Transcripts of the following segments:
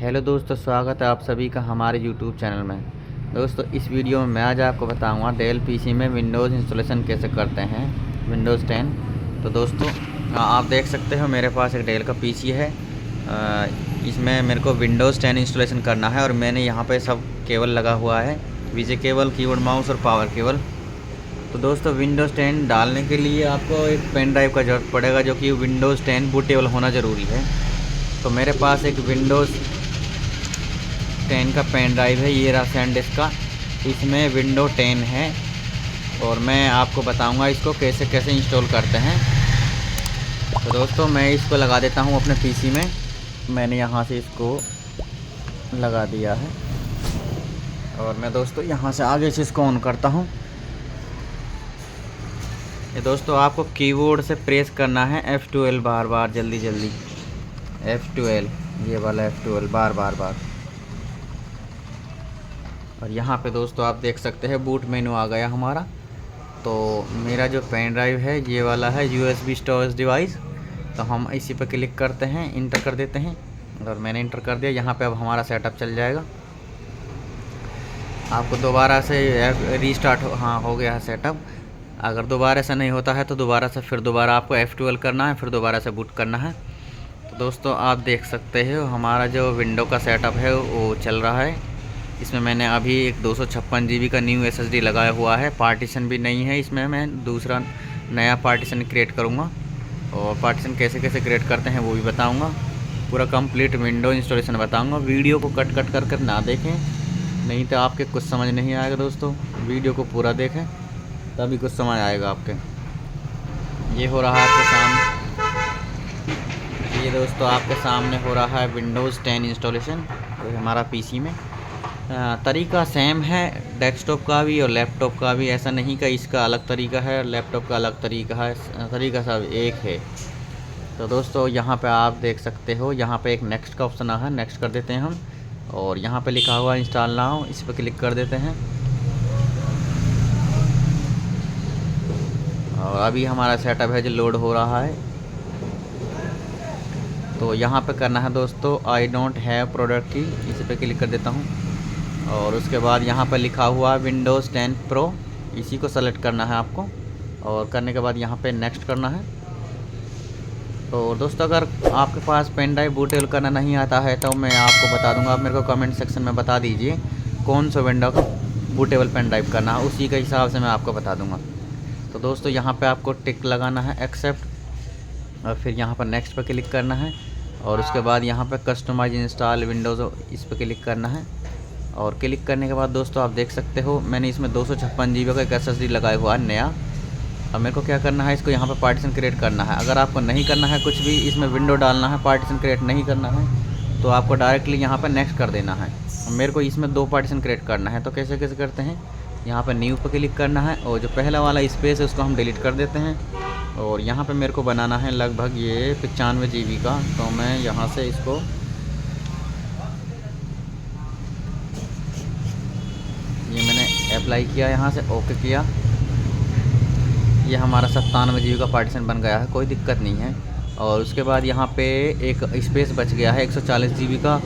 Hello दोस्तों, स्वागत है आप सभी का हमारे यूट्यूब चैनल में। दोस्तों, इस वीडियो में मैं आज आपको बताऊंगा डेल पीसी में विंडोज़ इंस्टॉलेशन कैसे करते हैं, विंडोज़ 10। तो दोस्तों, आप देख सकते हो मेरे पास एक डेल का पीसी है। इसमें मेरे को विंडोज़ 10 इंस्टॉलेशन करना है और मैंने यहाँ पे सब केबल लगा हुआ है, वीजे केबल, कीबोर्ड माउस और पावर केबल। तो दोस्तों, विंडोज़ 10 डालने के लिए आपको एक पेन ड्राइव का ज़रूरत पड़ेगा, जो कि विंडोज़ 10 बूटेबल होना ज़रूरी है। तो मेरे पास एक विंडोज़ 10 का पेन ड्राइव है, ये रहा सैनडिस्क का। इसमें विंडो 10 है और मैं आपको बताऊंगा इसको कैसे कैसे इंस्टॉल करते हैं। तो दोस्तों, मैं इसको लगा देता हूं अपने पीसी में। मैंने यहां से इसको लगा दिया है और मैं दोस्तों यहां से आगे से इसको ऑन करता हूं। ये दोस्तों, आपको कीबोर्ड से प्रेस करना है F12 बार बार, जल्दी जल्दी F12, ये वाला F12 बार बार बार। और यहाँ पे दोस्तों आप देख सकते हैं बूट मेनू आ गया हमारा। तो मेरा जो पेन ड्राइव है ये वाला है USB स्टोरेज डिवाइस। तो हम इसी पे क्लिक करते हैं, इंटर कर देते हैं और मैंने इंटर कर दिया। यहाँ पे अब हमारा सेटअप चल जाएगा। आपको दोबारा से रीस्टार्ट हो गया है सेटअप। अगर दोबारा से नहीं होता है तो दोबारा से फिर दोबारा आपको F12 करना है, फिर दोबारा से बूट करना है। तो दोस्तों, आप देख सकते हो हमारा जो विंडो का सेटअप है वो चल रहा है। इसमें मैंने अभी एक 256 GB का न्यू SSD लगाया हुआ है। पार्टीशन भी नहीं है इसमें, मैं दूसरा नया पार्टीशन क्रिएट करूँगा और पार्टीशन कैसे कैसे क्रिएट करते हैं वो भी बताऊँगा। पूरा कंप्लीट विंडो इंस्टॉलेशन बताऊँगा। वीडियो को कट कट कर ना देखें, नहीं तो आपके कुछ समझ नहीं आएगा। दोस्तों, वीडियो को पूरा देखें तभी कुछ समझ आएगा आपके। ये हो रहा है आपके सामने, ये दोस्तों आपके सामने हो रहा है विंडोज़ 10 इंस्टॉलेशन। तो हमारा पीसी में तरीका सेम है, डेस्कटॉप का भी और लैपटॉप का भी। ऐसा नहीं कि इसका अलग तरीका है और लैपटॉप का अलग तरीका है, तरीका सब एक है। तो दोस्तों, यहाँ पे आप देख सकते हो, यहाँ पे एक नेक्स्ट का ऑप्शन है, नेक्स्ट कर देते हैं हम। और यहाँ पे लिखा हुआ इंस्टॉल नाउ, इस पर क्लिक कर देते हैं। और अभी हमारा सेटअप है जो लोड हो रहा है। तो यहाँ पे करना है दोस्तों, आई डोंट हैव प्रोडक्ट की, इसी पे क्लिक कर देता हूँ। और उसके बाद यहाँ पर लिखा हुआ विंडोज़ 10 प्रो, इसी को सेलेक्ट करना है आपको। और करने के बाद यहाँ पे नेक्स्ट करना है। तो दोस्तों, अगर आपके पास पेन ड्राइव बूटेबल करना नहीं आता है तो मैं आपको बता दूंगा। आप मेरे को कमेंट सेक्शन में बता दीजिए कौन सा विंडो का बूटेबल पेन ड्राइव करना है, उसी के हिसाब से मैं आपको बता दूँगा। तो दोस्तों, यहाँ पर आपको टिक लगाना है, एक्सेप्ट, और फिर यहाँ पर नेक्स्ट पर क्लिक करना है। और उसके बाद यहाँ पर कस्टमाइज इंस्टॉल विंडोज़, इस पर क्लिक करना है। और क्लिक करने के बाद दोस्तों आप देख सकते हो मैंने इसमें 256 GB का एक SSD लगाया हुआ है नया। अब मेरे को क्या करना है, इसको यहाँ पर पार्टीशन क्रिएट करना है। अगर आपको नहीं करना है कुछ भी, इसमें विंडो डालना है, पार्टीशन क्रिएट नहीं करना है, तो आपको डायरेक्टली यहाँ पर नेक्स्ट कर देना है। मेरे को इसमें 2 पार्टीशन क्रिएट करना है। तो कैसे कैसे करते हैं, यहाँ पर न्यू पर क्लिक करना है और जो पहला वाला स्पेस है उसको हम डिलीट कर देते हैं। और यहाँ पर मेरे को बनाना है लगभग ये 95 GB का। तो मैं यहाँ से इसको ये मैंने अप्लाई किया, यहाँ से ओके किया। ये हमारा 97 GB का पार्टीशन बन गया है, कोई दिक्कत नहीं है। और उसके बाद यहाँ पे एक स्पेस बच गया है 140 GB का।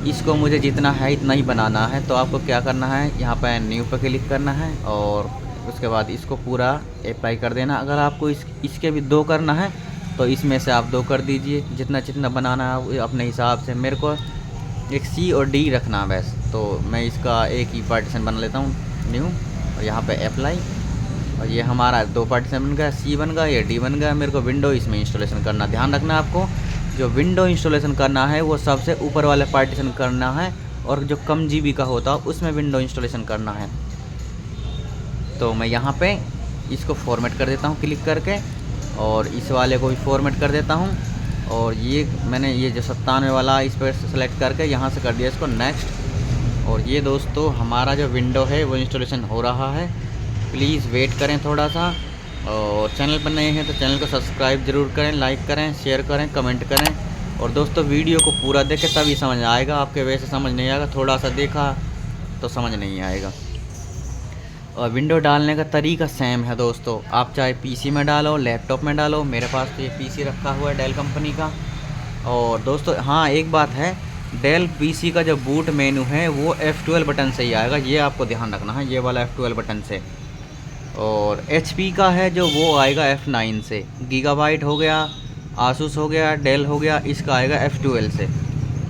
इसको मुझे जितना है इतना ही बनाना है। तो आपको क्या करना है, यहाँ पर न्यू पर क्लिक करना है और उसके बाद इसको पूरा अप्लाई कर देना। अगर आपको इसके भी 2 करना है तो इसमें से आप 2 कर दीजिए, जितना जितना बनाना है अपने हिसाब से। मेरे को एक C और D रखना है बस। तो मैं इसका एक ही पार्टीशन बना लेता हूँ, न्यू, और यहाँ पे अप्लाई। और ये हमारा 2 पार्टीशन बन गया, C बन गया, ये D बन गया। मेरे को विंडो इसमें इंस्टॉलेशन करना, ध्यान रखना आपको, जो विंडो इंस्टॉलेशन करना है वो सबसे ऊपर वाले पार्टीशन करना है और जो कम GB का होता है उसमें विंडो इंस्टॉलेशन करना है। तो मैं यहाँ पे इसको फॉर्मेट कर देता हूँ क्लिक करके, और इस वाले को भी फॉर्मेट कर देता हूँ। और ये मैंने ये जो 97 वाला इस पर सेलेक्ट करके यहाँ से कर दिया इसको नेक्स्ट। और ये दोस्तों हमारा जो विंडो है वो इंस्टॉलेशन हो रहा है। प्लीज़ वेट करें थोड़ा सा। और चैनल पर नए हैं तो चैनल को सब्सक्राइब ज़रूर करें, लाइक करें, शेयर करें, कमेंट करें। और दोस्तों, वीडियो को पूरा देखें तभी समझ आएगा, आपके वैसे समझ नहीं आएगा, थोड़ा सा देखा तो समझ नहीं आएगा। और विंडो डालने का तरीका सेम है दोस्तों, आप चाहे पीसी में डालो, लैपटॉप में डालो। मेरे पास तो ये पीसी रखा हुआ है डेल कंपनी का। और दोस्तों हाँ, एक बात है, डेल पीसी का जो बूट मेनू है वो F12 बटन से ही आएगा, ये आपको ध्यान रखना है, ये वाला F12 बटन से। और HP का है जो वो आएगा F9 से। गीगाबाइट हो गया, आसूस हो गया, डेल हो गया, इसका आएगा F12 से।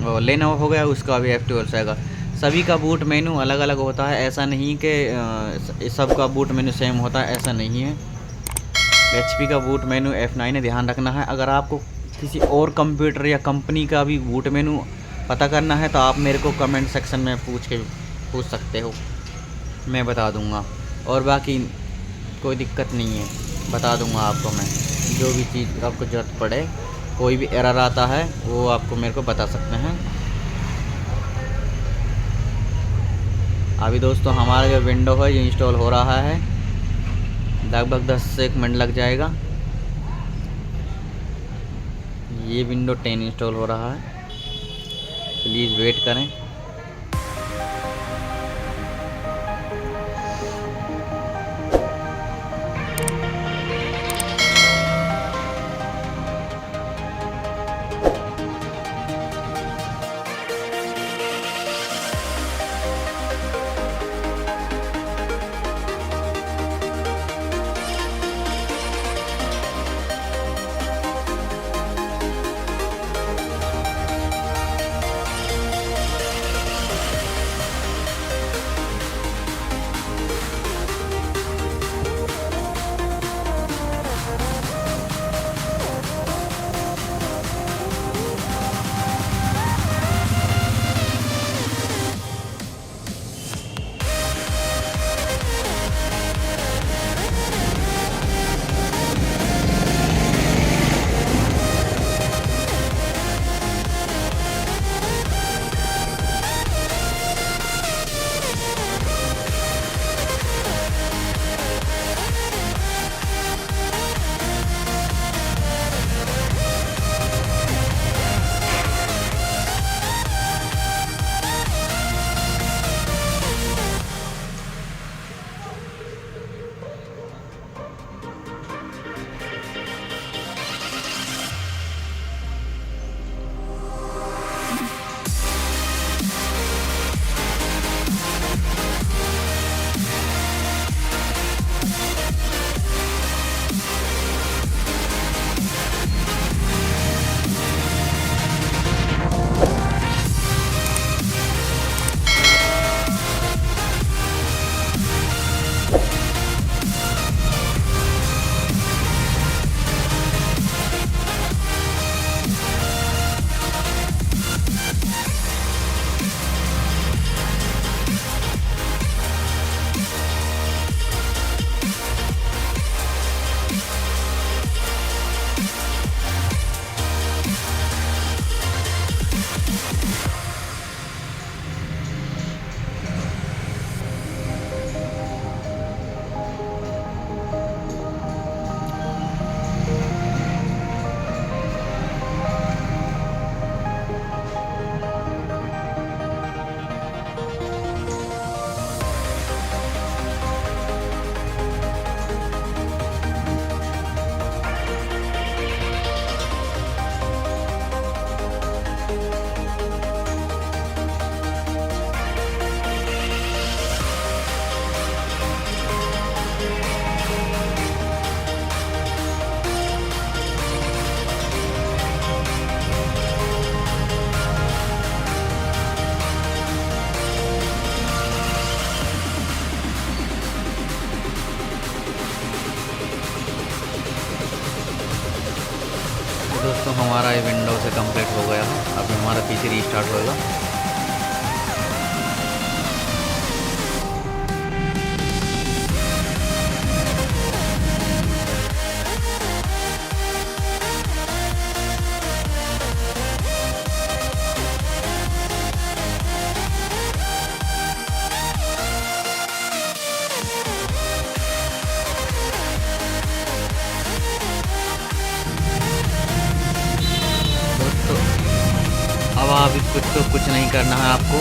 और लेनोवो हो गया, उसका भी F12 से आएगा। सभी का बूट मेनू अलग अलग होता है, ऐसा नहीं कि सबका बूट मेनू सेम होता है, ऐसा नहीं है। HP का बूट मेनू F9 है, ध्यान रखना है। अगर आपको किसी और कंप्यूटर या कंपनी का भी बूट मेनू पता करना है तो आप मेरे को कमेंट सेक्शन में पूछ सकते हो, मैं बता दूंगा। और बाकी कोई दिक्कत नहीं है, बता दूंगा आपको मैं। जो भी चीज़ आपको ज़रूरत पड़े, कोई भी एरर आता है वो आपको मेरे को बता सकते हैं। अभी दोस्तों हमारा जो विंडो है ये इंस्टॉल हो रहा है, लगभग 10 से 1 मिनट लग जाएगा। ये विंडो 10 इंस्टॉल हो रहा है, प्लीज़ वेट करें। दोस्तों हमारा ये विंडो से कंप्लीट हो गया है, अभी हमारा पीसी रीस्टार्ट होगा। अब आप कुछ नहीं करना है, आपको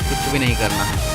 कुछ भी नहीं करना है।